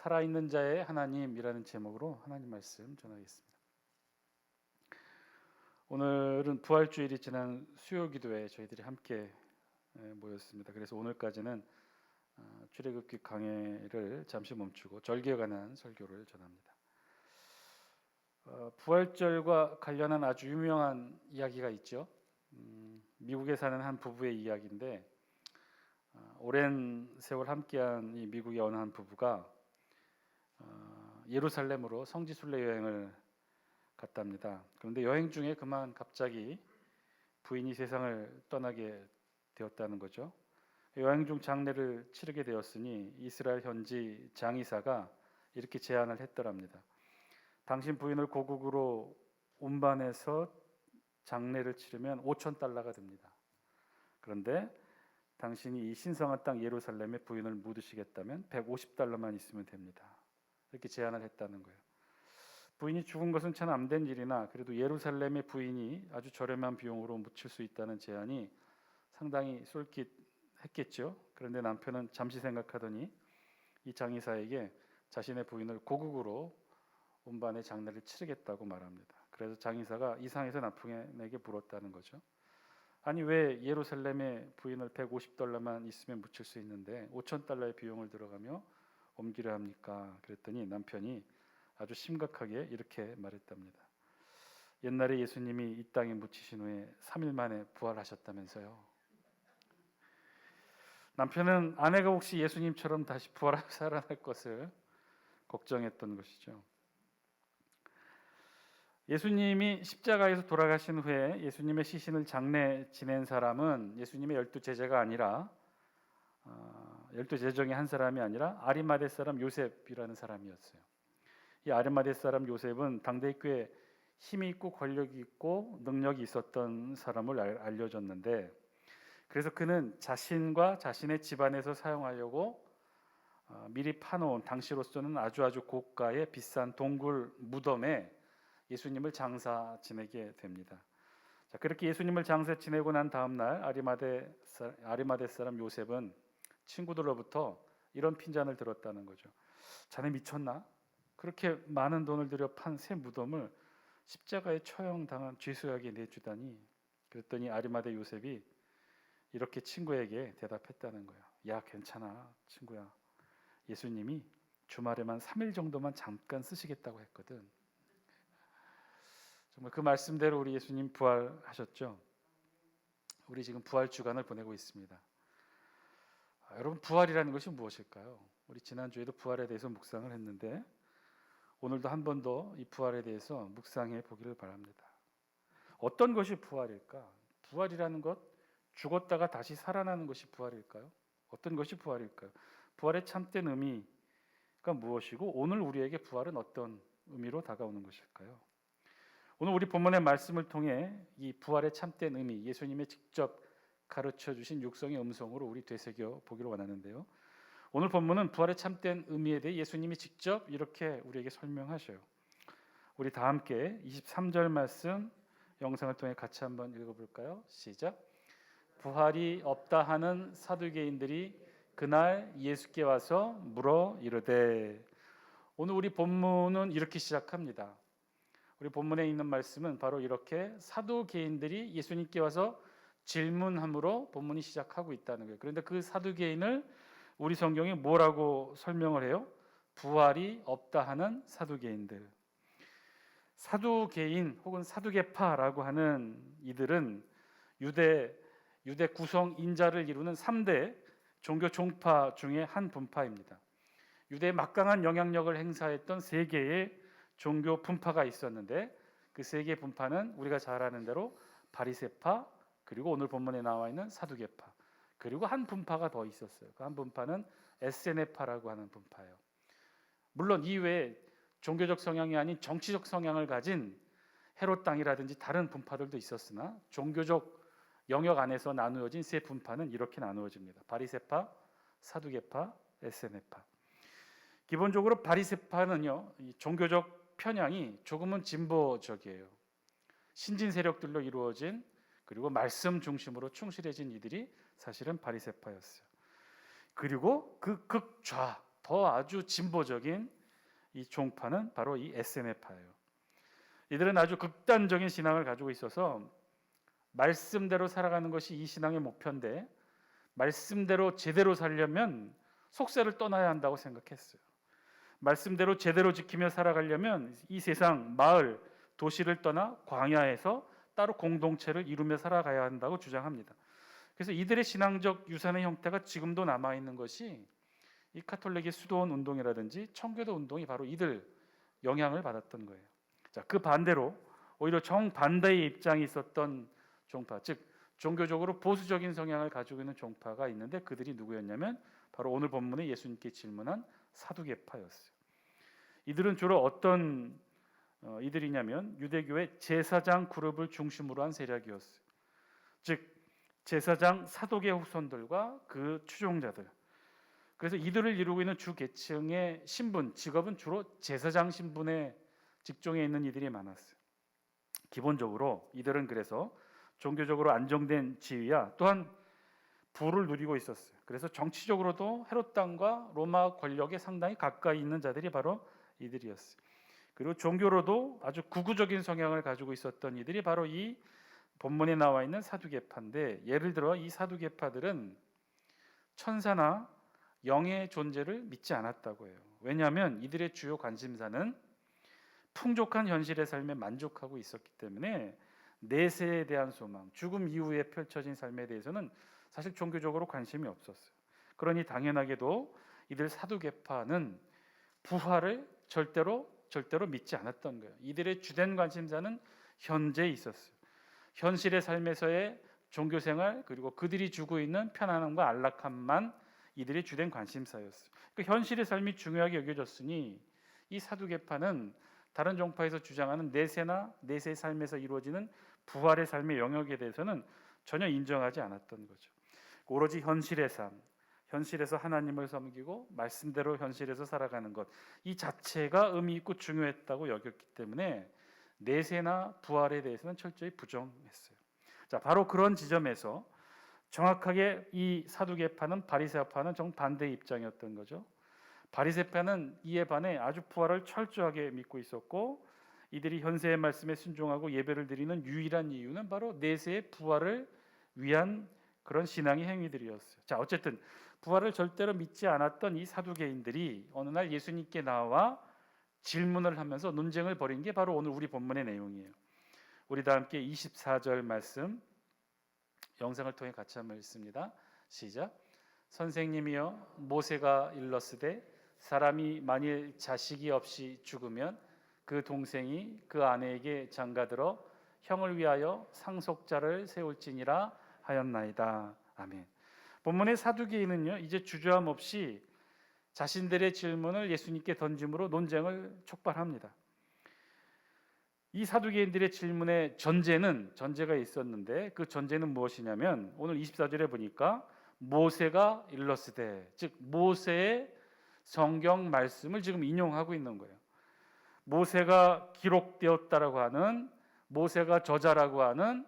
살아있는 자의 하나님이라는 제목으로 하나님 말씀 전하겠습니다. 오늘은 부활주일이 지난 수요기도에 저희들이 함께 모였습니다. 그래서 오늘까지는 출애굽기 강해를 잠시 멈추고 절기에 관한 설교를 전합니다. 부활절과 관련한 아주 유명한 이야기가 있죠. 미국에 사는 한 부부의 이야기인데, 오랜 세월 함께한 이 미국의 어느 한 부부가 예루살렘으로 성지순례 여행을 갔답니다. 그런데 여행 중에 그만 갑자기 부인이 세상을 떠나게 되었다는 거죠. 여행 중 장례를 치르게 되었으니 이스라엘 현지 장의사가 이렇게 제안을 했더랍니다. 당신 부인을 고국으로 운반해서 장례를 치르면 5,000달러가 됩니다. 그런데 당신이 이 신성한 땅 예루살렘에 부인을 묻으시겠다면 150달러만 있으면 됩니다. 이렇게 제안을 했다는 거예요. 부인이 죽은 것은 참 안 된 일이나 그래도 예루살렘의 부인이 아주 저렴한 비용으로 묻힐 수 있다는 제안이 상당히 쏠깃했겠죠. 그런데 남편은 잠시 생각하더니 이 장의사에게 자신의 부인을 고국으로 운반해 장례를 치르겠다고 말합니다. 그래서 장의사가 이상해서 남편에게 물었다는 거죠. 아니, 왜 예루살렘의 부인을 150달러만 있으면 묻힐 수 있는데 5,000달러의 비용을 들어가며 옮기려 합니까? 그랬더니 남편이 아주 심각하게 이렇게 말했답니다. 옛날에 예수님이 이 땅에 묻히신 후에 3일 만에 부활하셨다면서요. 남편은 아내가 혹시 예수님처럼 다시 부활하고 살아날 것을 걱정했던 것이죠. 예수님이 십자가에서 돌아가신 후에 예수님의 시신을 장례 지낸 사람은 예수님의 12제자가 아니라 12제자 중에 한 사람이 아니라 아리마대 사람 요셉이라는 사람이었어요. 이 아리마대 사람 요셉은 당대 꽤 힘이 있고 권력이 있고 능력이 있었던 사람을 알려졌는데, 그래서 그는 자신과 자신의 집안에서 사용하려고 미리 파놓은 당시로서는 아주 고가의 비싼 동굴 무덤에 예수님을 장사 지내게 됩니다. 자, 그렇게 예수님을 장사 지내고 난 다음 날 아리마대 사람 요셉은 친구들로부터 이런 핀잔을 들었다는 거죠. 자네 미쳤나? 그렇게 많은 돈을 들여 판 새 무덤을 십자가에 처형당한 죄수에게 내주다니. 그랬더니 아리마대 요셉이 이렇게 친구에게 대답했다는 거예요. 야, 괜찮아 친구야. 예수님이 주말에만 3일 정도만 잠깐 쓰시겠다고 했거든. 정말 그 말씀대로 우리 예수님 부활하셨죠. 우리 지금 부활 주간을 보내고 있습니다. 여러분, 부활이라는 것이 무엇일까요? 우리 지난주에도 부활에 대해서 묵상을 했는데 오늘도 한 번 더 이 부활에 대해서 묵상해 보기를 바랍니다. 어떤 것이 부활일까? 부활이라는 것, 죽었다가 다시 살아나는 것이 부활일까요? 어떤 것이 부활일까요? 부활의 참된 의미가 무엇이고 오늘 우리에게 부활은 어떤 의미로 다가오는 것일까요? 오늘 우리 본문의 말씀을 통해 이 부활의 참된 의미, 예수님의 직접 가르쳐 주신 육성의 음성으로 우리 되새겨 보기를 원하는데요. 오늘 본문은 부활의 참된 의미에 대해 예수님이 직접 이렇게 우리에게 설명하셔요. 우리 다 함께 23절 말씀 영상을 통해 같이 한번 읽어볼까요? 시작. 부활이 없다 하는 사두개인들이 그날 예수께 와서 물어 이르되. 오늘 우리 본문은 이렇게 시작합니다. 우리 본문에 있는 말씀은 바로 이렇게 사두개인들이 예수님께 와서 질문함으로 본문이 시작하고 있다는 거예요. 그런데 그 사두개인을 우리 성경이 뭐라고 설명을 해요? 부활이 없다 하는 사두개인들. 사두개인 혹은 사두개파라고 하는 이들은 유대 구성 인자를 이루는 3대 종교 종파 중에 한 분파입니다. 유대의 막강한 영향력을 행사했던 3개의 종교 분파가 있었는데 그 3개의 분파는 우리가 잘 아는 대로 바리새파, 그리고 오늘 본문에 나와 있는 사두개파, 그리고 한 분파가 더 있었어요. 그 한 분파는 에세네파라고 하는 분파예요. 물론 이외에 종교적 성향이 아닌 정치적 성향을 가진 헤롯 당이라든지 다른 분파들도 있었으나 종교적 영역 안에서 나누어진 3 분파는 이렇게 나누어집니다. 바리새파, 사두개파, 에세네파. 기본적으로 바리새파는요, 이 종교적 편향이 조금은 진보적이에요. 신진 세력들로 이루어진, 그리고 말씀 중심으로 충실해진 이들이 사실은 바리새파였어요. 그리고 그 극좌 더 아주 진보적인 이 종파는 바로 이 SNF파예요. 이들은 아주 극단적인 신앙을 가지고 있어서 말씀대로 살아가는 것이 이 신앙의 목표인데, 말씀대로 제대로 살려면 속세를 떠나야 한다고 생각했어요. 말씀대로 제대로 지키며 살아가려면 이 세상, 마을, 도시를 떠나 광야에서 따로 공동체를 이루며 살아가야 한다고 주장합니다. 그래서 이들의 신앙적 유산의 형태가 지금도 남아있는 것이 이 카톨릭의 수도원 운동이라든지 청교도 운동이 바로 이들 영향을 받았던 거예요. 자, 그 반대로 오히려 정반대의 입장이 있었던 종파, 즉 종교적으로 보수적인 성향을 가지고 있는 종파가 있는데, 그들이 누구였냐면 바로 오늘 본문에 예수님께 질문한 사두개파였어요. 이들은 주로 어떤 이들이냐면 유대교의 제사장 그룹을 중심으로 한 세력이었어요. 즉 제사장 사독의 후손들과 그 추종자들. 그래서 이들을 이루고 있는 주 계층의 신분, 직업은 주로 제사장 신분의 직종에 있는 이들이 많았어요. 기본적으로 이들은 그래서 종교적으로 안정된 지위야 또한 부를 누리고 있었어요. 그래서 정치적으로도 헤롯 당과 로마 권력에 상당히 가까이 있는 자들이 바로 이들이었어요. 그리고 종교로도 아주 구구적인 성향을 가지고 있었던 이들이 바로 이 본문에 나와 있는 사두개파인데, 예를 들어 이 사두개파들은 천사나 영의 존재를 믿지 않았다고 해요. 왜냐하면 이들의 주요 관심사는 풍족한 현실의 삶에 만족하고 있었기 때문에 내세에 대한 소망, 죽음 이후에 펼쳐진 삶에 대해서는 사실 종교적으로 관심이 없었어요. 그러니 당연하게도 이들 사두개파는 부활을 절대로 믿지 않았던 거예요. 이들의 주된 관심사는 현재에 있었어요. 현실의 삶에서의 종교생활, 그리고 그들이 주고 있는 편안함과 안락함만 이들의 주된 관심사였어요. 그 현실의 삶이 중요하게 여겨졌으니 이 사두개파는 다른 종파에서 주장하는 내세의 삶에서 이루어지는 부활의 삶의 영역에 대해서는 전혀 인정하지 않았던 거죠. 오로지 현실의 삶, 현실에서 하나님을 섬기고 말씀대로 현실에서 살아가는 것, 이 자체가 의미 있고 중요했다고 여겼기 때문에 내세나 부활에 대해서는 철저히 부정했어요. 자, 바로 그런 지점에서 정확하게 이 사두개파는 바리새파는 정반대의 입장이었던 거죠. 바리새파는 이에 반해 아주 부활을 철저하게 믿고 있었고, 이들이 현세의 말씀에 순종하고 예배를 드리는 유일한 이유는 바로 내세의 부활을 위한 그런 신앙의 행위들이었어요. 자, 어쨌든 부활을 절대로 믿지 않았던 이 사두개인들이 어느 날 예수님께 나와 질문을 하면서 논쟁을 벌인 게 바로 오늘 우리 본문의 내용이에요. 우리 다 함께 24절 말씀 영상을 통해 같이 한번 읽습니다. 시작. 선생님이여, 모세가 일렀으되 사람이 만일 자식이 없이 죽으면 그 동생이 그 아내에게 장가들어 형을 위하여 상속자를 세울지니라 하였나이다. 아멘. 본문의 사두개인은요, 이제 주저함 없이 자신들의 질문을 예수님께 던짐으로 논쟁을 촉발합니다. 이 사두개인들의 질문의 전제가 있었는데, 그 전제는 무엇이냐면 오늘 24절에 보니까 모세가 일렀으되, 즉 모세의 성경 말씀을 지금 인용하고 있는 거예요. 모세가 기록되었다라고 하는, 모세가 저자라고 하는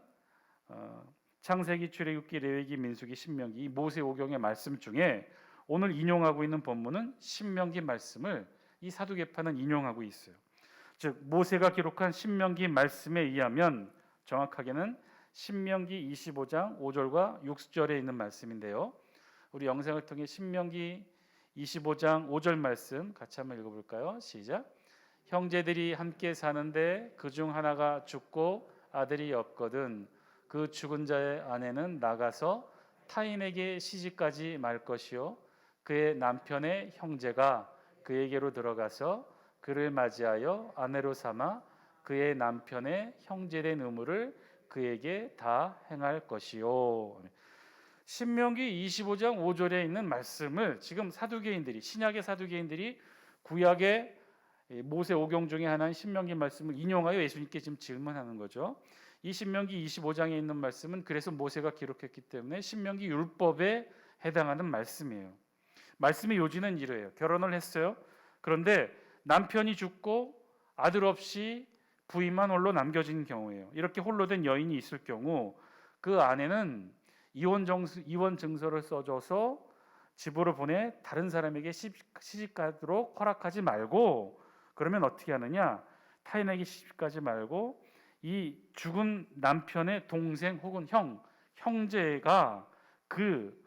창세기, 출애굽기, 레위기, 민수기, 신명기, 이 모세 오경의 말씀 중에 오늘 인용하고 있는 본문은 신명기 말씀을 이 사두개파는 인용하고 있어요. 즉 모세가 기록한 신명기 말씀에 의하면 정확하게는 신명기 25장 5절과 6절에 있는 말씀인데요. 우리 영상을 통해 신명기 25장 5절 말씀 같이 한번 읽어볼까요? 시작. 형제들이 함께 사는데 그중 하나가 죽고 아들이 없거든 그 죽은 자의 아내는 나가서 타인에게 시집가지 말 것이요 그의 남편의 형제가 그에게로 들어가서 그를 맞이하여 아내로 삼아 그의 남편의 형제된 의무를 그에게 다 행할 것이요. 신명기 25장 5절에 있는 말씀을 지금 사두개인들이, 신약의 사두개인들이 구약의 모세 오경 중에 하나인 신명기 말씀을 인용하여 예수님께 지금 질문하는 거죠. 이 신명기 25장에 있는 말씀은 그래서 모세가 기록했기 때문에 신명기 율법에 해당하는 말씀이에요. 말씀의 요지는 이래요. 결혼을 했어요. 그런데 남편이 죽고 아들 없이 부인만 홀로 남겨진 경우예요. 이렇게 홀로 된 여인이 있을 경우 그 아내는 이혼 증서를 써줘서 집으로 보내 다른 사람에게 시집가도록 허락하지 말고, 그러면 어떻게 하느냐? 타인에게 시집가지 말고 이 죽은 남편의 동생 혹은 형제가 그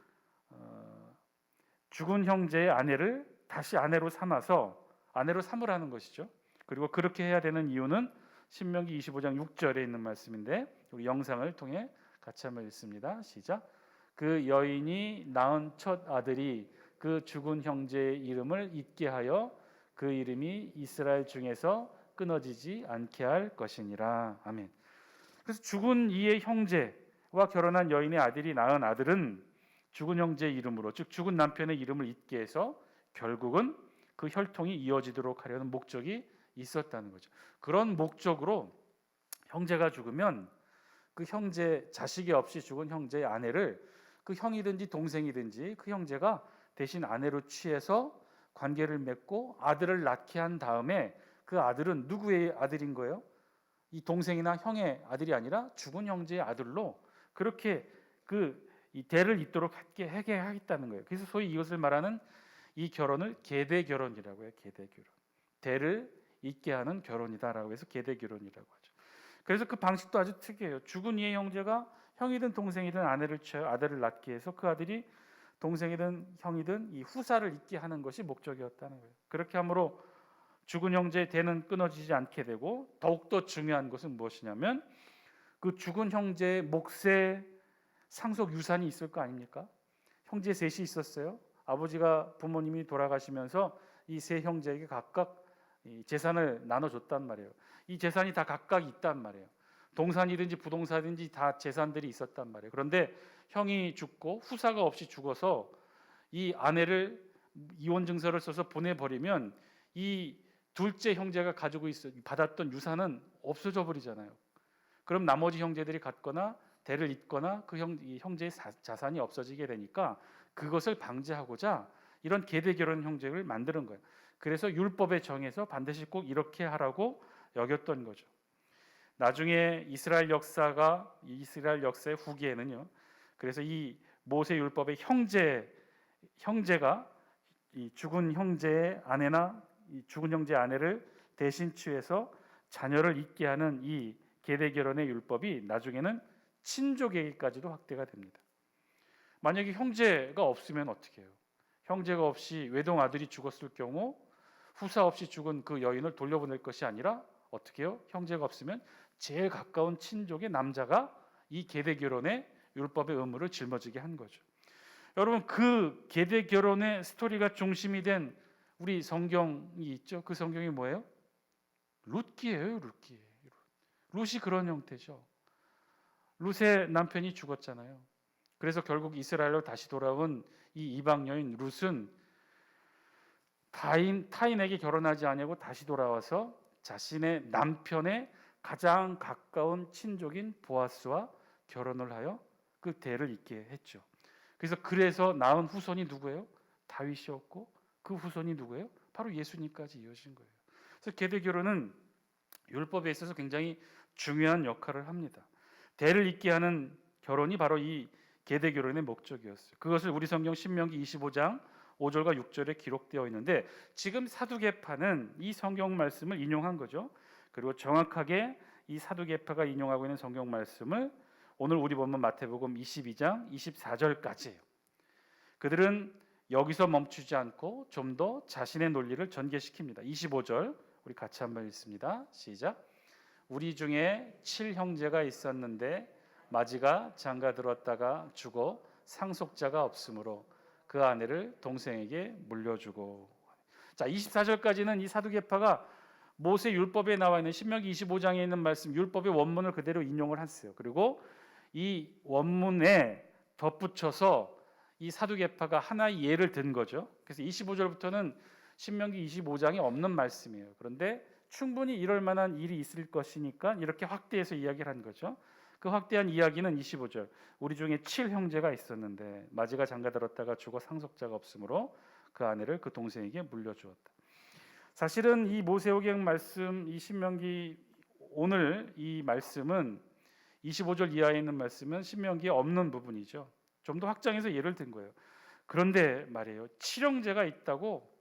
죽은 형제의 아내를 다시 아내로 삼으라는 것이죠. 그리고 그렇게 해야 되는 이유는 신명기 25장 6절에 있는 말씀인데, 우리 영상을 통해 같이 한번 읽습니다. 시작. 그 여인이 낳은 첫 아들이 그 죽은 형제의 이름을 잊게 하여 그 이름이 이스라엘 중에서 끊어지지 않게 할 것이니라. 아멘. 그래서 죽은 이의 형제와 결혼한 여인의 아들이 낳은 아들은 죽은 형제의 이름으로, 즉 죽은 남편의 이름을 잊게 해서 결국은 그 혈통이 이어지도록 하려는 목적이 있었다는 거죠. 그런 목적으로 형제가 죽으면 그 형제, 자식이 없이 죽은 형제의 아내를 그 형이든지 동생이든지 그 형제가 대신 아내로 취해서 관계를 맺고 아들을 낳게 한 다음에 그 아들은 누구의 아들인 거예요? 이 동생이나 형의 아들이 아니라 죽은 형제의 아들로 그렇게 이 대를 잇도록 하게 하겠다는 거예요. 그래서 소위 이것을 말하는 이 결혼을 계대 결혼이라고 해요. 계대 결혼. 대를 잇게 하는 결혼이다라고 해서 계대 결혼이라고 하죠. 그래서 그 방식도 아주 특이해요. 죽은 이의 형제가 형이든 동생이든 아내를 취하여 아들을 낳게 해서 그 아들이 동생이든 형이든 이 후사를 잇게 하는 것이 목적이었다는 거예요. 그렇게 함으로 죽은 형제의 대는 끊어지지 않게 되고, 더욱더 중요한 것은 무엇이냐면 그 죽은 형제의 몫에 상속 유산이 있을 거 아닙니까? 형제 셋이 있었어요. 아버지가 부모님이 돌아가시면서 이 세 형제에게 각각 이 재산을 나눠줬단 말이에요. 이 재산이 다 각각 있단 말이에요. 동산이든지 부동산이든지 다 재산들이 있었단 말이에요. 그런데 형이 죽고 후사가 없이 죽어서 이 아내를 이혼 증서를 써서 보내버리면 이 둘째 형제가 가지고 받았던 유산은 없어져 버리잖아요. 그럼 나머지 형제들이 갖거나 대를 잇거나 이 형제의 자산이 없어지게 되니까 그것을 방지하고자 이런 계대 결혼 형제를 만드는 거예요. 그래서 율법에 정해서 반드시 꼭 이렇게 하라고 여겼던 거죠. 나중에 이스라엘 역사의 후기에는요. 그래서 이 모세 율법의 형제가 이 죽은 형제의 아내나 이 죽은 형제의 아내를 대신 취해서 자녀를 잇게 하는 이 계대 결혼의 율법이 나중에는 친족에게까지도 확대가 됩니다. 만약에 형제가 없으면 어떻게 해요? 형제가 없이 외동 아들이 죽었을 경우 후사 없이 죽은 그 여인을 돌려보낼 것이 아니라 어떻게 해요? 형제가 없으면 제일 가까운 친족의 남자가 이 계대 결혼의 율법의 의무를 짊어지게 한 거죠. 여러분, 그 계대 결혼의 스토리가 중심이 된 우리 성경이 있죠. 그 성경이 뭐예요? 룻기예요. 룻이 그런 형태죠. 룻의 남편이 죽었잖아요. 그래서 결국 이스라엘로 다시 돌아온 이 이방 여인 룻은 타인에게 결혼하지 아니하고 다시 돌아와서 자신의 남편의 가장 가까운 친족인 보아스와 결혼을 하여 그 대를 잇게 했죠. 그래서 낳은 후손이 누구예요? 다윗이었고, 그 후손이 누구예요? 바로 예수님까지 이어진 거예요. 그래서 계대 결혼은 율법에 있어서 굉장히 중요한 역할을 합니다. 대를 잇게 하는 결혼이 바로 이 계대 결혼의 목적이었어요. 그것을 우리 성경 신명기 25장 5절과 6절에 기록되어 있는데, 지금 사두개파는 이 성경 말씀을 인용한 거죠. 그리고 정확하게 이 사두개파가 인용하고 있는 성경 말씀을 오늘 우리 본문 마태복음 22장 24절까지예요. 그들은 여기서 멈추지 않고 좀 더 자신의 논리를 전개시킵니다. 25절 우리 같이 한번 읽습니다. 시작. 우리 중에 7형제가 있었는데 마지가 장가들었다가 죽어 상속자가 없으므로 그 아내를 동생에게 물려주고. 자, 24절까지는 이 사두개파가 모세 율법에 나와 있는 신명기 25장에 있는 말씀, 율법의 원문을 그대로 인용을 했어요. 그리고 이 원문에 덧붙여서 이 사두개파가 하나의 예를 든 거죠. 그래서 25절부터는 신명기 25장에 없는 말씀이에요. 그런데 충분히 이럴 만한 일이 있을 것이니까 이렇게 확대해서 이야기를 한 거죠. 그 확대한 이야기는 25절. 우리 중에 7형제가 있었는데 마지가 장가들었다가 죽어 상속자가 없으므로 그 아내를 그 동생에게 물려주었다. 사실은 이 모세오경 말씀, 이 신명기 오늘 이 말씀은 25절 이하에 있는 말씀은 신명기에 없는 부분이죠. 좀 더 확장해서 예를 든 거예요. 그런데 말이에요, 칠형제가 있다고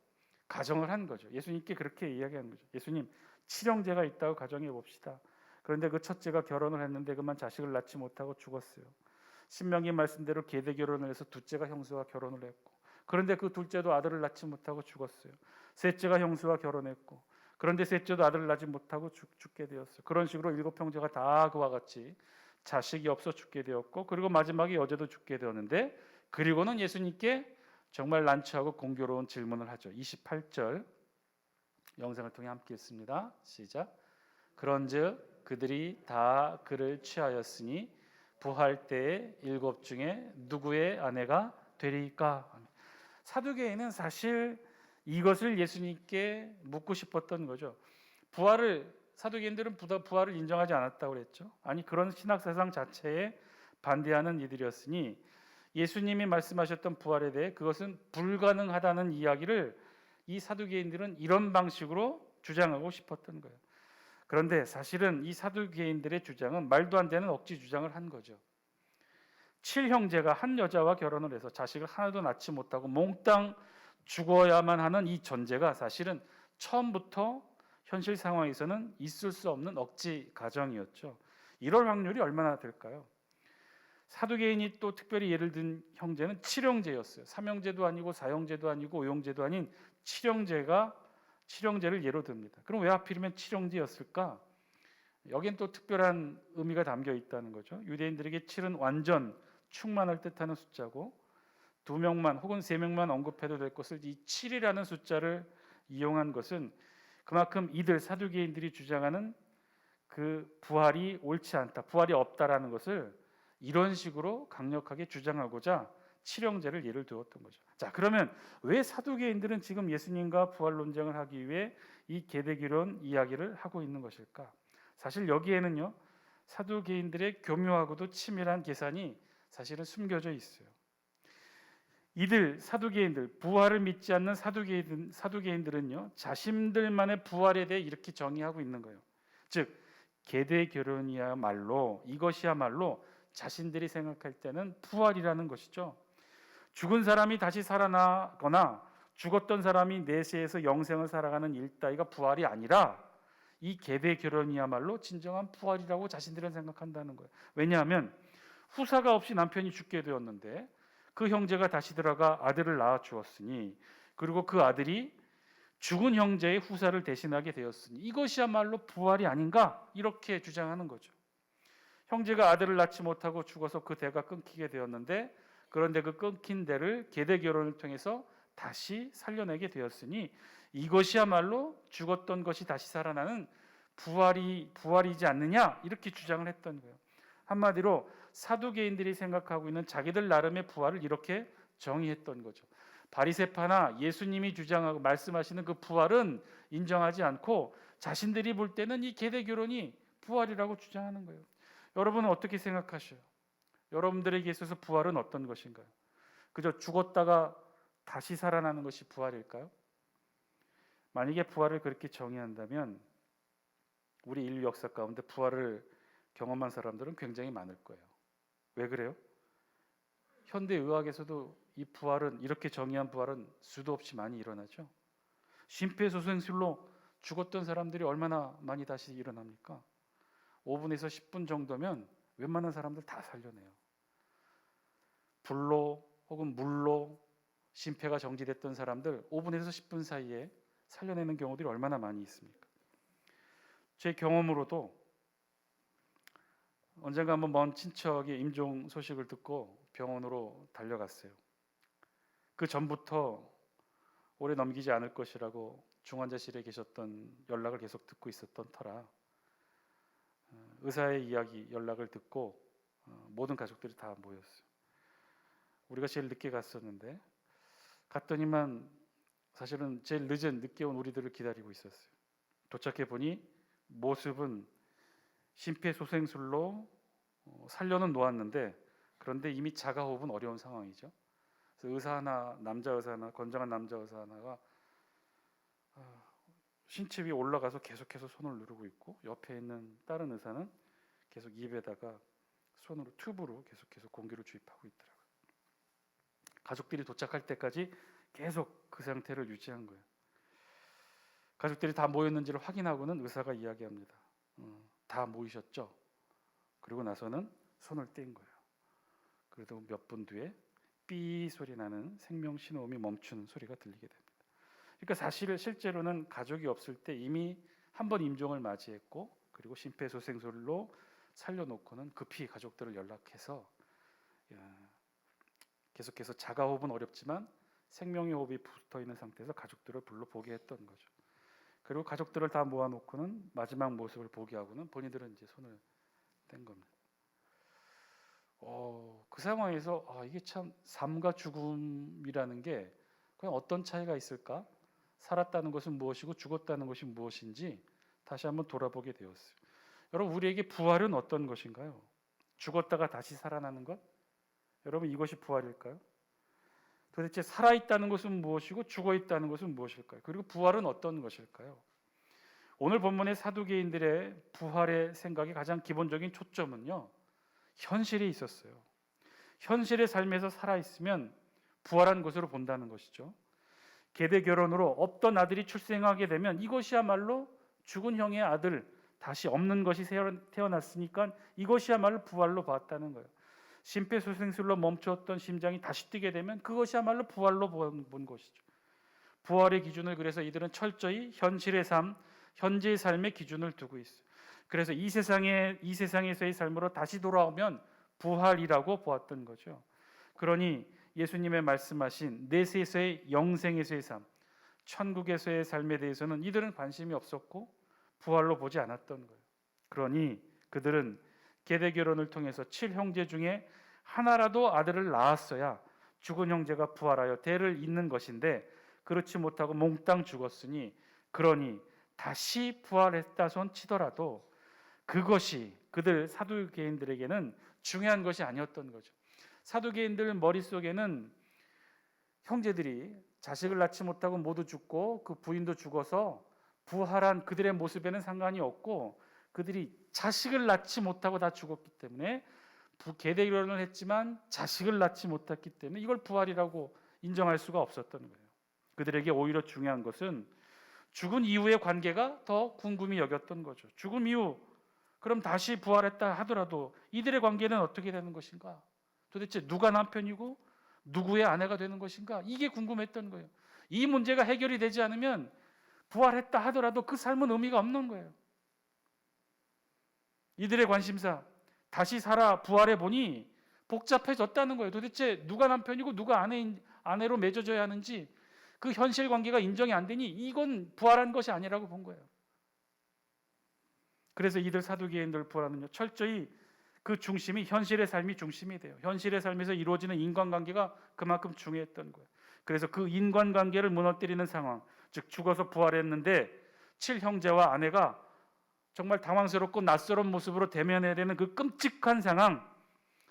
가정을 한 거죠. 예수님께 그렇게 이야기한 거죠. 예수님, 칠형제가 있다고 가정해 봅시다. 그런데 그 첫째가 결혼을 했는데 그만 자식을 낳지 못하고 죽었어요. 신명기 말씀대로 계대 결혼을 해서 둘째가 형수와 결혼을 했고, 그런데 그 둘째도 아들을 낳지 못하고 죽었어요. 셋째가 형수와 결혼했고, 그런데 셋째도 아들을 낳지 못하고 죽게 되었어요. 그런 식으로 일곱 형제가 다 그와 같이 자식이 없어 죽게 되었고, 그리고 마지막에 여자도 죽게 되었는데, 그리고는 예수님께 정말 난처하고 공교로운 질문을 하죠. 28절 영상을 통해 함께 읽습니다. 시작. 그런즉 그들이 다 그를 취하였으니 부활 때에 일곱 중에 누구의 아내가 되리까? 사두개인은 사실 이것을 예수님께 묻고 싶었던 거죠. 사두개인들은 부활을 인정하지 않았다고 그랬죠. 아니, 그런 신학 사상 자체에 반대하는 이들이었으니 예수님이 말씀하셨던 부활에 대해 그것은 불가능하다는 이야기를 이 사두개인들은 이런 방식으로 주장하고 싶었던 거예요. 그런데 사실은 이 사두개인들의 주장은 말도 안 되는 억지 주장을 한 거죠. 칠형제가 한 여자와 결혼을 해서 자식을 하나도 낳지 못하고 몽땅 죽어야만 하는 이 전제가 사실은 처음부터 현실 상황에서는 있을 수 없는 억지 가정이었죠. 이럴 확률이 얼마나 될까요? 사두개인이 또 특별히 예를 든 형제는 칠형제였어요. 삼형제도 아니고 사형제도 아니고 오형제도 아닌 칠형제를 예로 듭니다. 그럼 왜 하필이면 칠형제였을까? 여긴 또 특별한 의미가 담겨 있다는 거죠. 유대인들에게 칠은 완전, 충만을 뜻하는 숫자고, 두 명만 혹은 세 명만 언급해도 될 것을 이 7이라는 숫자를 이용한 것은 그만큼 이들 사두개인들이 주장하는 그 부활이 옳지 않다, 부활이 없다라는 것을 이런 식으로 강력하게 주장하고자 칠형제를 예를 두었던 거죠. 자, 그러면 왜 사두개인들은 지금 예수님과 부활 논쟁을 하기 위해 이 계대기론 이야기를 하고 있는 것일까? 사실 여기에는요, 사두개인들의 교묘하고도 치밀한 계산이 사실은 숨겨져 있어요. 이들 사두개인들, 부활을 믿지 않는 사두개인들은요, 자신들만의 부활에 대해 이렇게 정의하고 있는 거예요. 즉 계대결론이야말로, 이것이야말로 자신들이 생각할 때는 부활이라는 것이죠. 죽은 사람이 다시 살아나거나 죽었던 사람이 내세에서 영생을 살아가는 일 따위가 부활이 아니라 이 계대결론이야말로 진정한 부활이라고 자신들은 생각한다는 거예요. 왜냐하면 후사가 없이 남편이 죽게 되었는데 그 형제가 다시 들어가 아들을 낳아 주었으니, 그리고 그 아들이 죽은 형제의 후사를 대신하게 되었으니 이것이야말로 부활이 아닌가, 이렇게 주장하는 거죠. 형제가 아들을 낳지 못하고 죽어서 그 대가 끊기게 되었는데, 그런데 그 끊긴 대를 계대 결혼을 통해서 다시 살려내게 되었으니 이것이야말로 죽었던 것이 다시 살아나는 부활이지 않느냐, 이렇게 주장을 했던 거예요. 한마디로 사두개인들이 생각하고 있는 자기들 나름의 부활을 이렇게 정의했던 거죠. 바리새파나 예수님이 주장하고 말씀하시는 그 부활은 인정하지 않고 자신들이 볼 때는 이 계대결론이 부활이라고 주장하는 거예요. 여러분은 어떻게 생각하셔요? 여러분들에게 있어서 부활은 어떤 것인가요? 그저 죽었다가 다시 살아나는 것이 부활일까요? 만약에 부활을 그렇게 정의한다면 우리 인류 역사 가운데 부활을 경험한 사람들은 굉장히 많을 거예요. 왜 그래요? 현대 의학에서도 이 부활은, 이렇게 정의한 부활은 수도 없이 많이 일어나죠. 심폐소생술로 죽었던 사람들이 얼마나 많이 다시 일어납니까? 5분에서 10분 정도면 웬만한 사람들 다 살려내요. 불로 혹은 물로 심폐가 정지됐던 사람들 5분에서 10분 사이에 살려내는 경우들이 얼마나 많이 있습니까? 제 경험으로도 언젠가 한번 먼 친척의 임종 소식을 듣고 병원으로 달려갔어요. 그 전부터 오래 넘기지 않을 것이라고 중환자실에 계셨던 연락을 계속 듣고 있었던 터라 의사의 이야기, 연락을 듣고 모든 가족들이 다 모였어요. 우리가 제일 늦게 갔었는데, 갔더니만 사실은 제일 늦게 온 우리들을 기다리고 있었어요. 도착해 보니 모습은 심폐소생술로 살려는 놓았는데, 그런데 이미 자가호흡은 어려운 상황이죠. 그래서 남자 의사 하나, 건장한 남자 의사 하나가 신체 위에 올라가서 계속해서 손을 누르고 있고, 옆에 있는 다른 의사는 계속 입에다가 손으로 튜브로 계속해서 공기를 주입하고 있더라고요. 가족들이 도착할 때까지 계속 그 상태를 유지한 거예요. 가족들이 다 모였는지를 확인하고는 의사가 이야기합니다. 다 모이셨죠? 그리고 나서는 손을 뗀 거예요. 그래도 몇 분 뒤에 삐 소리 나는 생명 신호음이 멈추는 소리가 들리게 됩니다. 그러니까 사실 실제로는 가족이 없을 때 이미 한 번 임종을 맞이했고, 그리고 심폐소생술로 살려놓고는 급히 가족들을 연락해서 계속해서 자가호흡은 어렵지만 생명의 호흡이 붙어 있는 상태에서 가족들을 불러보게 했던 거죠. 그리고 가족들을 다 모아놓고는 마지막 모습을 보게 하고는 본인들은 이제 손을 뗀 겁니다. 그 상황에서 이게 참 삶과 죽음이라는 게 그냥 어떤 차이가 있을까? 살았다는 것은 무엇이고 죽었다는 것이 무엇인지 다시 한번 돌아보게 되었어요. 여러분, 우리에게 부활은 어떤 것인가요? 죽었다가 다시 살아나는 것? 여러분, 이것이 부활일까요? 도대체 살아있다는 것은 무엇이고 죽어있다는 것은 무엇일까요? 그리고 부활은 어떤 것일까요? 오늘 본문의 사두개인들의 부활의 생각의 가장 기본적인 초점은요, 현실에 있었어요. 현실의 삶에서 살아있으면 부활한 것으로 본다는 것이죠. 계대 결혼으로 없던 아들이 출생하게 되면 이것이야말로 죽은 형의 아들, 다시 없는 것이 태어났으니까 이것이야말로 부활로 봤다는 거예요. 심폐소생술로 멈추었던 심장이 다시 뛰게 되면 그것이야말로 부활로 본 것이죠. 부활의 기준을 그래서 이들은 철저히 현실의 삶, 현재의 삶의 기준을 두고 있어요. 그래서 이 세상에서의 삶으로 다시 돌아오면 부활이라고 보았던 거죠. 그러니 예수님의 말씀하신 내세에서의 영생에서의 삶, 천국에서의 삶에 대해서는 이들은 관심이 없었고 부활로 보지 않았던 거예요. 그러니 그들은 계대 결혼을 통해서 7형제 중에 하나라도 아들을 낳았어야 죽은 형제가 부활하여 대를 잇는 것인데 그렇지 못하고 몽땅 죽었으니 그러니 다시 부활했다 손 치더라도 그것이 그들 사두개인들에게는 중요한 것이 아니었던 거죠. 사두개인들 머릿속에는 형제들이 자식을 낳지 못하고 모두 죽고 그 부인도 죽어서 부활한 그들의 모습에는 상관이 없고, 그들이 자식을 낳지 못하고 다 죽었기 때문에 계대 결혼을 했지만 자식을 낳지 못했기 때문에 이걸 부활이라고 인정할 수가 없었던 거예요. 그들에게 오히려 중요한 것은 죽은 이후의 관계가 더 궁금히 여겼던 거죠. 죽음 이후 그럼 다시 부활했다 하더라도 이들의 관계는 어떻게 되는 것인가? 도대체 누가 남편이고 누구의 아내가 되는 것인가? 이게 궁금했던 거예요. 이 문제가 해결이 되지 않으면 부활했다 하더라도 그 삶은 의미가 없는 거예요. 이들의 관심사, 다시 살아 부활해 보니 복잡해졌다는 거예요. 도대체 누가 남편이고 누가 아내로 맺어져야 하는지 그 현실 관계가 인정이 안 되니 이건 부활한 것이 아니라고 본 거예요. 그래서 이들 사두개인들 부활하는요, 철저히 그 중심이 현실의 삶이 중심이 돼요. 현실의 삶에서 이루어지는 인간관계가 그만큼 중요했던 거예요. 그래서 그 인간관계를 무너뜨리는 상황, 즉 죽어서 부활했는데 7형제와 아내가 정말 당황스럽고 낯설은 모습으로 대면해야 되는 그 끔찍한 상황,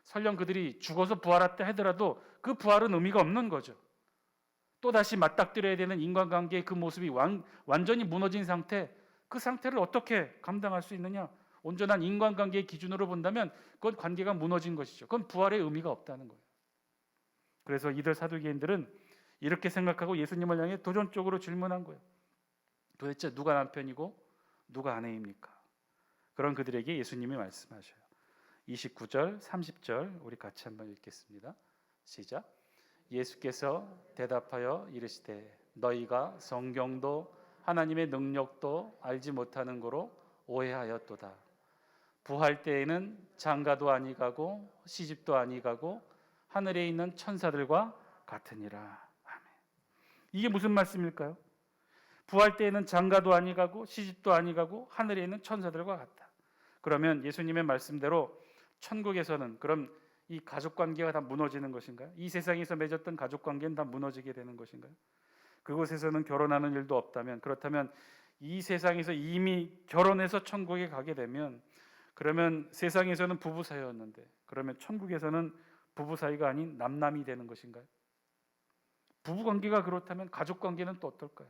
설령 그들이 죽어서 부활했다 하더라도 그 부활은 의미가 없는 거죠. 또다시 맞닥뜨려야 되는 인간관계의 그 모습이 완전히 무너진 상태, 그 상태를 어떻게 감당할 수 있느냐? 온전한 인간관계의 기준으로 본다면 그건 관계가 무너진 것이죠. 그건 부활의 의미가 없다는 거예요. 그래서 이들 사두개인들은 이렇게 생각하고 예수님을 향해 도전적으로 질문한 거예요. 도대체 누가 남편이고 누가 아내입니까? 그런 그들에게 예수님이 말씀하셔요. 29절, 30절 우리 같이 한번 읽겠습니다. 시작. 예수께서 대답하여 이르시되 너희가 성경도 하나님의 능력도 알지 못하는 거로 오해하였도다. 부활 때에는 장가도 아니 가고 시집도 아니 가고 하늘에 있는 천사들과 같으니라. 아멘. 이게 무슨 말씀일까요? 부활 때에는 장가도 아니 가고 시집도 아니 가고 하늘에 있는 천사들과 같다. 그러면 예수님의 말씀대로 천국에서는 그럼 이 가족 관계가 다 무너지는 것인가요? 이 세상에서 맺었던 가족 관계는 다 무너지게 되는 것인가요? 그곳에서는 결혼하는 일도 없다면, 그렇다면 이 세상에서 이미 결혼해서 천국에 가게 되면 그러면 세상에서는 부부 사이였는데 그러면 천국에서는 부부 사이가 아닌 남남이 되는 것인가요? 부부 관계가 그렇다면 가족 관계는 또 어떨까요?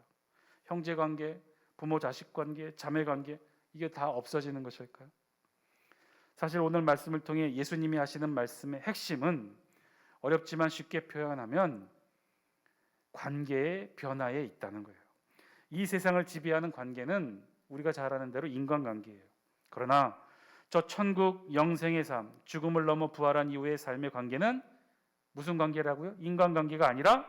형제 관계, 부모 자식 관계, 자매 관계, 이게 다 없어지는 것일까요? 사실 오늘 말씀을 통해 예수님이 하시는 말씀의 핵심은 어렵지만 쉽게 표현하면 관계의 변화에 있다는 거예요. 이 세상을 지배하는 관계는 우리가 잘 아는 대로 인간관계예요. 그러나 저 천국 영생의 삶, 죽음을 넘어 부활한 이후의 삶의 관계는 무슨 관계라고요? 인간관계가 아니라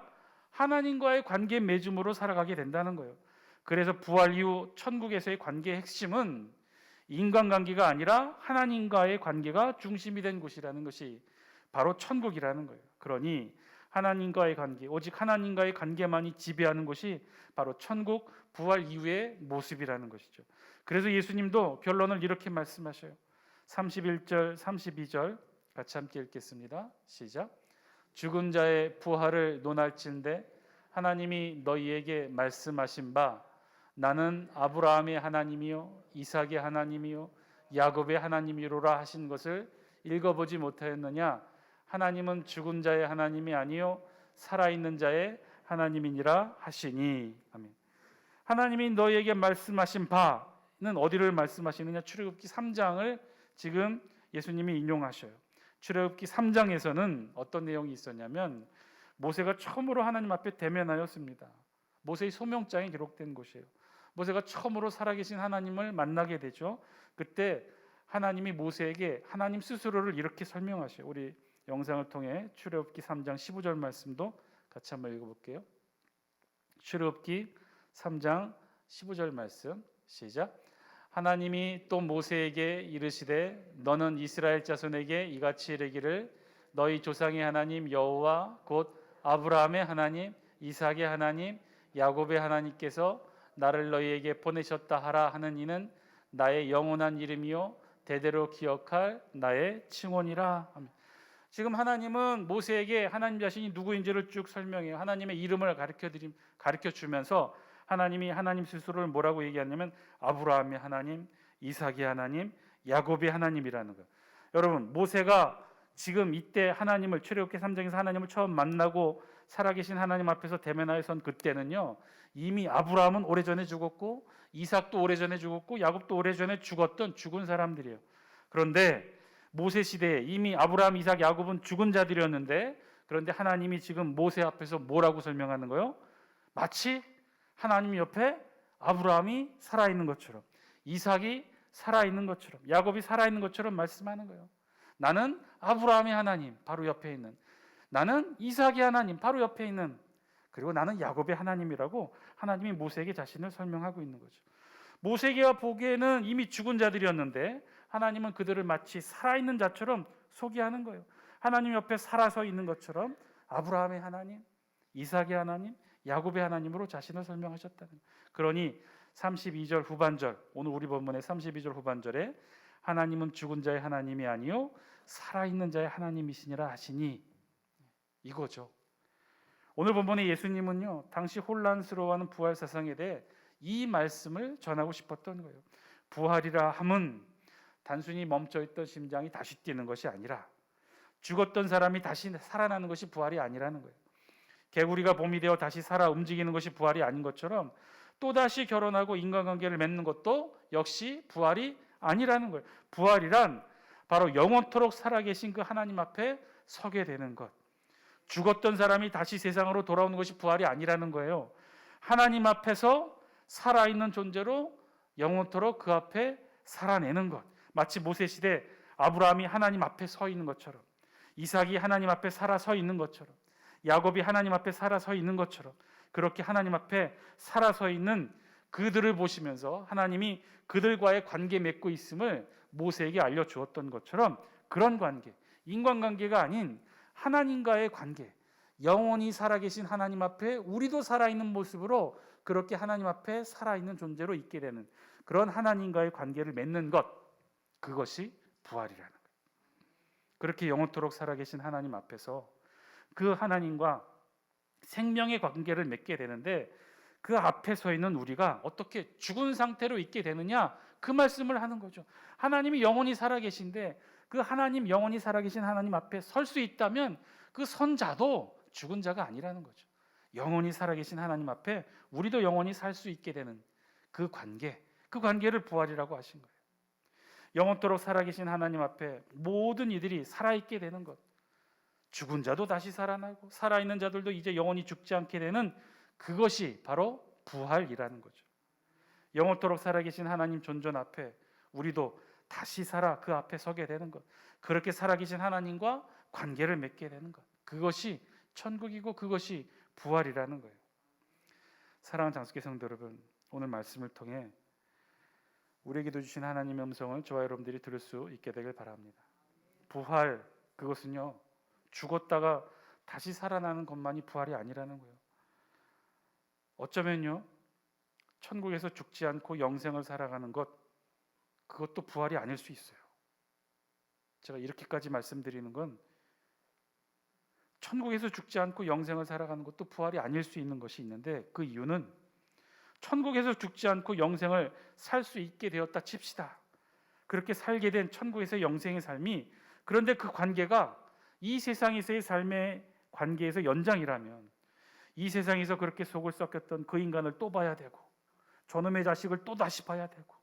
하나님과의 관계 맺음으로 살아가게 된다는 거예요. 그래서 부활 이후 천국에서의 관계의 핵심은 인간관계가 아니라 하나님과의 관계가 중심이 된 곳이라는 것이 바로 천국이라는 거예요. 그러니 하나님과의 관계, 오직 하나님과의 관계만이 지배하는 것이 바로 천국 부활 이후의 모습이라는 것이죠. 그래서 예수님도 결론을 이렇게 말씀하셔요. 31절, 32절 같이 함께 읽겠습니다. 시작. 죽은 자의 부활을 논할진대 하나님이 너희에게 말씀하신 바 나는 아브라함의 하나님이요 이삭의 하나님이요 야곱의 하나님이로라 하신 것을 읽어보지 못하였느냐? 하나님은 죽은 자의 하나님이 아니요 살아있는 자의 하나님이니라 하시니. 아멘. 하나님이 너희에게 말씀하신 바는 어디를 말씀하시느냐? 출애굽기 3장을 지금 예수님이 인용하셔요. 출애굽기 3장에서는 어떤 내용이 있었냐면 모세가 처음으로 하나님 앞에 대면하였습니다. 모세의 소명장이 기록된 곳이에요. 모세가 처음으로 살아계신 하나님을 만나게 되죠. 그때 하나님이 모세에게 하나님 스스로를 이렇게 설명하셔요. 우리 영상을 통해 출애굽기 3장 15절 말씀도 같이 한번 읽어볼게요. 출애굽기 3장 15절 말씀 시작. 하나님이 또 모세에게 이르시되 너는 이스라엘 자손에게 이같이 이르기를 너희 조상의 하나님 여호와 곧 아브라함의 하나님 이삭의 하나님 야곱의 하나님께서 나를 너희에게 보내셨다 하라 하는 이는 나의 영원한 이름이요 대대로 기억할 나의 칭언이라. 지금 하나님은 모세에게 하나님 자신이 누구인지를 쭉 설명해요. 하나님의 이름을 가르쳐 주면서 하나님이 하나님 스스로를 뭐라고 얘기하냐면 아브라함의 하나님, 이삭의 하나님, 야곱의 하나님이라는 거예요. 여러분, 모세가 지금 이때 하나님을 출애굽기 3장에서 하나님을 처음 만나고 살아계신 하나님 앞에서 대면하여 선 그때는요. 이미 아브라함은 오래전에 죽었고 이삭도 오래전에 죽었고 야곱도 오래전에 죽은 사람들이에요. 그런데 모세 시대에 이미 아브라함, 이삭, 야곱은 죽은 자들이었는데 그런데 하나님이 지금 모세 앞에서 뭐라고 설명하는 거예요? 마치 하나님 옆에 아브라함이 살아있는 것처럼 이삭이 살아있는 것처럼 야곱이 살아있는 것처럼 말씀하는 거예요. 나는 아브라함의 하나님 바로 옆에 있는, 나는 이삭의 하나님 바로 옆에 있는, 그리고 나는 야곱의 하나님이라고 하나님이 모세에게 자신을 설명하고 있는 거죠. 모세가 보기에는 이미 죽은 자들이었는데 하나님은 그들을 마치 살아있는 자처럼 소개하는 거예요. 하나님 옆에 살아서 있는 것처럼 아브라함의 하나님, 이삭의 하나님, 야곱의 하나님으로 자신을 설명하셨다는 거예요. 그러니 32절 후반절, 오늘 우리 본문의 32절 후반절에 하나님은 죽은 자의 하나님이 아니요 살아있는 자의 하나님이시니라 하시니 이거죠. 오늘 본문의 예수님은요 당시 혼란스러워하는 부활 사상에 대해 이 말씀을 전하고 싶었던 거예요. 부활이라 함은 단순히 멈춰있던 심장이 다시 뛰는 것이 아니라 죽었던 사람이 다시 살아나는 것이 부활이 아니라는 거예요. 개구리가 봄이 되어 다시 살아 움직이는 것이 부활이 아닌 것처럼 또다시 결혼하고 인간관계를 맺는 것도 역시 부활이 아니라는 거예요. 부활이란 바로 영원토록 살아계신 그 하나님 앞에 서게 되는 것. 죽었던 사람이 다시 세상으로 돌아오는 것이 부활이 아니라는 거예요. 하나님 앞에서 살아있는 존재로 영원토록 그 앞에 살아내는 것. 마치 모세 시대 아브라함이 하나님 앞에 서 있는 것처럼, 이삭이 하나님 앞에 살아 서 있는 것처럼, 야곱이 하나님 앞에 살아 서 있는 것처럼, 그렇게 하나님 앞에 살아 서 있는 그들을 보시면서 하나님이 그들과의 관계 맺고 있음을 모세에게 알려주었던 것처럼 그런 관계, 인간관계가 아닌 하나님과의 관계, 영원히 살아계신 하나님 앞에 우리도 살아있는 모습으로 그렇게 하나님 앞에 살아있는 존재로 있게 되는 그런 하나님과의 관계를 맺는 것, 그것이 부활이라는 거예요. 그렇게 영원토록 살아계신 하나님 앞에서 그 하나님과 생명의 관계를 맺게 되는데 그 앞에 서 있는 우리가 어떻게 죽은 상태로 있게 되느냐, 그 말씀을 하는 거죠. 하나님이 영원히 살아계신데 그 하나님, 영원히 살아계신 하나님 앞에 설 수 있다면 그 선자도 죽은 자가 아니라는 거죠. 영원히 살아계신 하나님 앞에 우리도 영원히 살 수 있게 되는 그 관계, 그 관계를 부활이라고 하신 거예요. 영원토록 살아계신 하나님 앞에 모든 이들이 살아있게 되는 것, 죽은 자도 다시 살아나고 살아있는 자들도 이제 영원히 죽지 않게 되는 그것이 바로 부활이라는 거죠. 영원토록 살아계신 하나님 존전 앞에 우리도 다시 살아 그 앞에 서게 되는 것, 그렇게 살아계신 하나님과 관계를 맺게 되는 것, 그것이 천국이고 그것이 부활이라는 거예요. 사랑하는 장수교 성도 여러분, 오늘 말씀을 통해 우리에게도 주신 하나님의 음성을 저와 여러분들이 들을 수 있게 되길 바랍니다. 부활, 그것은요 죽었다가 다시 살아나는 것만이 부활이 아니라는 거예요. 어쩌면요 천국에서 죽지 않고 영생을 살아가는 것, 그것도 부활이 아닐 수 있어요. 제가 이렇게까지 말씀드리는 건 천국에서 죽지 않고 영생을 살아가는 것도 부활이 아닐 수 있는 것이 있는데, 그 이유는 천국에서 죽지 않고 영생을 살 수 있게 되었다 칩시다. 그렇게 살게 된 천국에서의 영생의 삶이, 그런데 그 관계가 이 세상에서의 삶의 관계에서 연장이라면, 이 세상에서 그렇게 속을 썩였던 그 인간을 또 봐야 되고, 저놈의 자식을 또 다시 봐야 되고,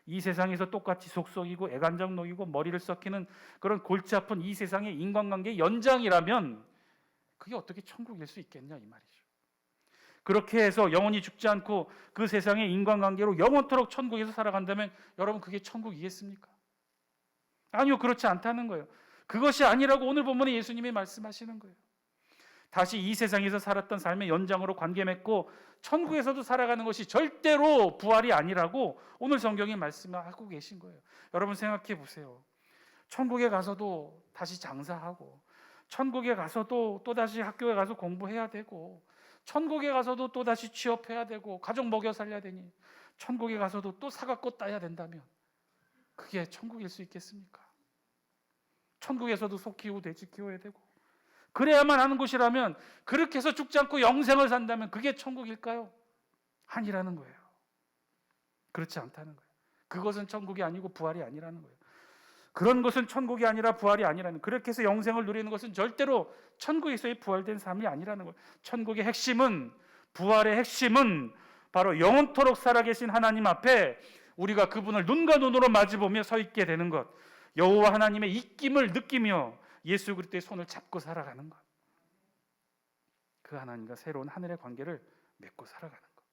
이 세상에서 똑같이 속 썩이고 애간장 녹이고 머리를 썩히는 그런 골치 아픈 이 세상의 인간관계의 연장이라면 그게 어떻게 천국일 수 있겠냐 이 말이죠. 그렇게 해서 영원히 죽지 않고 그 세상의 인간관계로 영원토록 천국에서 살아간다면 여러분 그게 천국이겠습니까? 아니요, 그렇지 않다는 거예요. 그것이 아니라고 오늘 본문에 예수님이 말씀하시는 거예요. 다시 이 세상에서 살았던 삶의 연장으로 관계 맺고 천국에서도 살아가는 것이 절대로 부활이 아니라고 오늘 성경이 말씀하고 계신 거예요. 여러분 생각해 보세요. 천국에 가서도 다시 장사하고, 천국에 가서도 또다시 학교에 가서 공부해야 되고, 천국에 가서도 또다시 취업해야 되고, 가족 먹여 살려야 되니 천국에 가서도 또 사과꽃 따야 된다면 그게 천국일 수 있겠습니까? 천국에서도 소 키우고 돼지 키워야 되고 그래야만 하는 곳이라면, 그렇게 해서 죽지 않고 영생을 산다면 그게 천국일까요? 아니라는 거예요. 그렇지 않다는 거예요. 그것은 천국이 아니고 부활이 아니라는 거예요. 그런 것은 천국이 아니라 부활이 아니라는, 그렇게 해서 영생을 누리는 것은 절대로 천국에서의 부활된 삶이 아니라는 거예요. 천국의 핵심은, 부활의 핵심은 바로 영원토록 살아계신 하나님 앞에 우리가 그분을 눈과 눈으로 마주보며 서 있게 되는 것, 여호와 하나님의 입김을 느끼며 예수 그리스도의 손을 잡고 살아가는 것, 그 하나님과 새로운 하늘의 관계를 맺고 살아가는 것,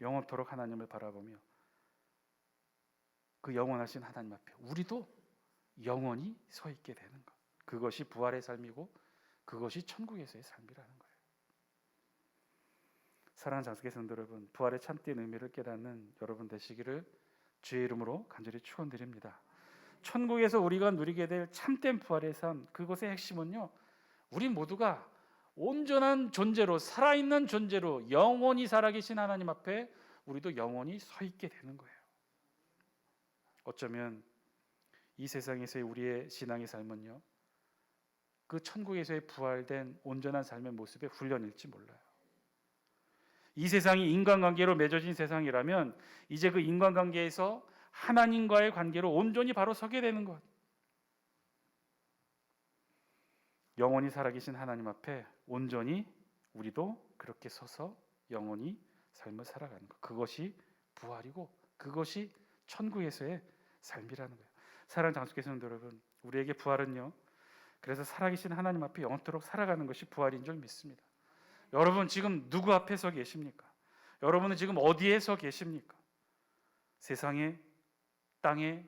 영원토록 하나님을 바라보며 그 영원하신 하나님 앞에 우리도 영원히 서 있게 되는 것, 그것이 부활의 삶이고 그것이 천국에서의 삶이라는 거예요. 사랑하는 장수교 성도 여러분, 부활의 참된 의미를 깨닫는 여러분 되시기를 주의 이름으로 간절히 축원드립니다. 천국에서 우리가 누리게 될 참된 부활의 삶, 그것의 핵심은요 우리 모두가 온전한 존재로, 살아있는 존재로 영원히 살아계신 하나님 앞에 우리도 영원히 서 있게 되는 거예요. 어쩌면 이 세상에서의 우리의 신앙의 삶은요 그 천국에서의 부활된 온전한 삶의 모습의 훈련일지 몰라요. 이 세상이 인간관계로 맺어진 세상이라면 이제 그 인간관계에서 하나님과의 관계로 온전히 바로 서게 되는 것, 영원히 살아계신 하나님 앞에 온전히 우리도 그렇게 서서 영원히 삶을 살아가는 것, 그것이 부활이고 그것이 천국에서의 삶이라는 거예요. 사랑하는 장수교 성도 여러분, 우리에게 부활은요 그래서 살아계신 하나님 앞에 영원토록 살아가는 것이 부활인 줄 믿습니다. 여러분 지금 누구 앞에 서 계십니까? 여러분은 지금 어디에 서 계십니까? 세상에, 땅에,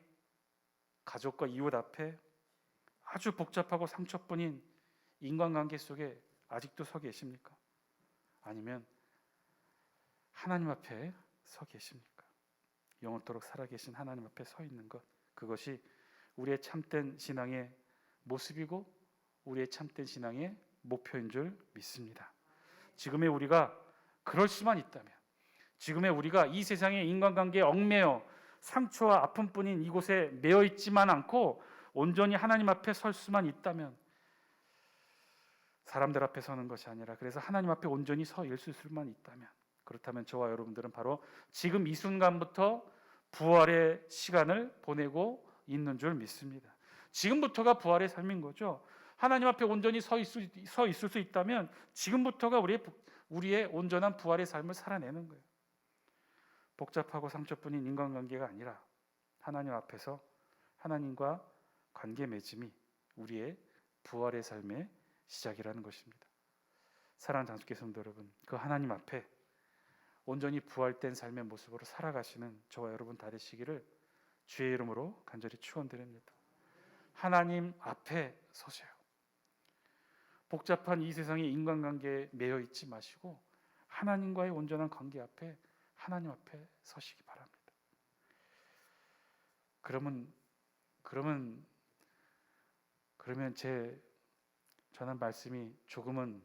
가족과 이웃 앞에 아주 복잡하고 상처뿐인 인간관계 속에 아직도 서 계십니까? 아니면 하나님 앞에 서 계십니까? 영원토록 살아계신 하나님 앞에 서 있는 것, 그것이 우리의 참된 신앙의 모습이고 우리의 참된 신앙의 목표인 줄 믿습니다. 지금의 우리가 그럴 수만 있다면, 지금의 우리가 이 세상의 인간관계에 얽매여 상처와 아픔뿐인 이곳에 매여 있지만 않고 온전히 하나님 앞에 설 수만 있다면, 사람들 앞에 서는 것이 아니라 그래서 하나님 앞에 온전히 서 있을 수만 있다면, 그렇다면 저와 여러분들은 바로 지금 이 순간부터 부활의 시간을 보내고 있는 줄 믿습니다. 지금부터가 부활의 삶인 거죠. 하나님 앞에 온전히 서 있을 수 있다면 지금부터가 우리의 온전한 부활의 삶을 살아내는 거예요. 복잡하고 상처뿐인 인간관계가 아니라 하나님 앞에서 하나님과 관계 맺음이 우리의 부활의 삶의 시작이라는 것입니다. 사랑하는 장수교 성도 여러분, 그 하나님 앞에 온전히 부활된 삶의 모습으로 살아가시는 저와 여러분 다 되시기를 주의 이름으로 간절히 축원드립니다. 하나님 앞에 서세요. 복잡한 이 세상의 인간관계에 매여 있지 마시고 하나님과의 온전한 관계 앞에 하나님 앞에 서시기 바랍니다. 그러면 제 전한 말씀이 조금은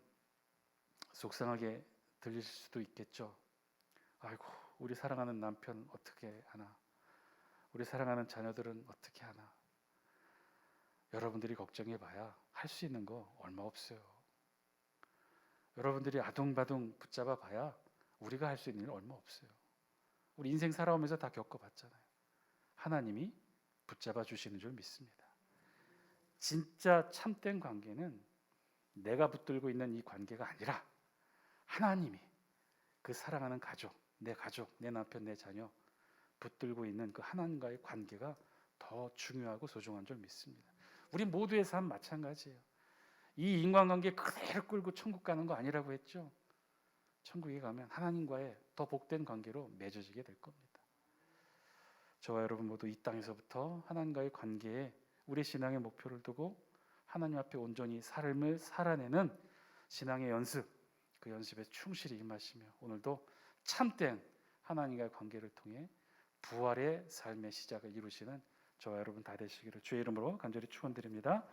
속상하게 들릴 수도 있겠죠. 아이고, 우리 사랑하는 남편 어떻게 하나? 우리 사랑하는 자녀들은 어떻게 하나? 여러분들이 걱정해봐야 할 수 있는 거 얼마 없어요. 여러분들이 아둥바둥 붙잡아 봐야 우리가 할 수 있는 일 얼마 없어요. 우리 인생 살아오면서 다 겪어봤잖아요. 하나님이 붙잡아 주시는 줄 믿습니다. 진짜 참된 관계는 내가 붙들고 있는 이 관계가 아니라 하나님이 그 사랑하는 가족, 내 남편, 내 자녀 붙들고 있는 그 하나님과의 관계가 더 중요하고 소중한 줄 믿습니다. 우리 모두의 삶 마찬가지예요. 이 인간관계 그대로 끌고 천국 가는 거 아니라고 했죠. 천국에 가면 하나님과의 더 복된 관계로 맺어지게 될 겁니다. 저와 여러분 모두 이 땅에서부터 하나님과의 관계에 우리 신앙의 목표를 두고 하나님 앞에 온전히 삶을 살아내는 신앙의 연습, 그 연습에 충실히 임하시며 오늘도 참된 하나님과의 관계를 통해 부활의 삶의 시작을 이루시는 저와 여러분 다 되시기를 주의 이름으로 간절히 축원드립니다.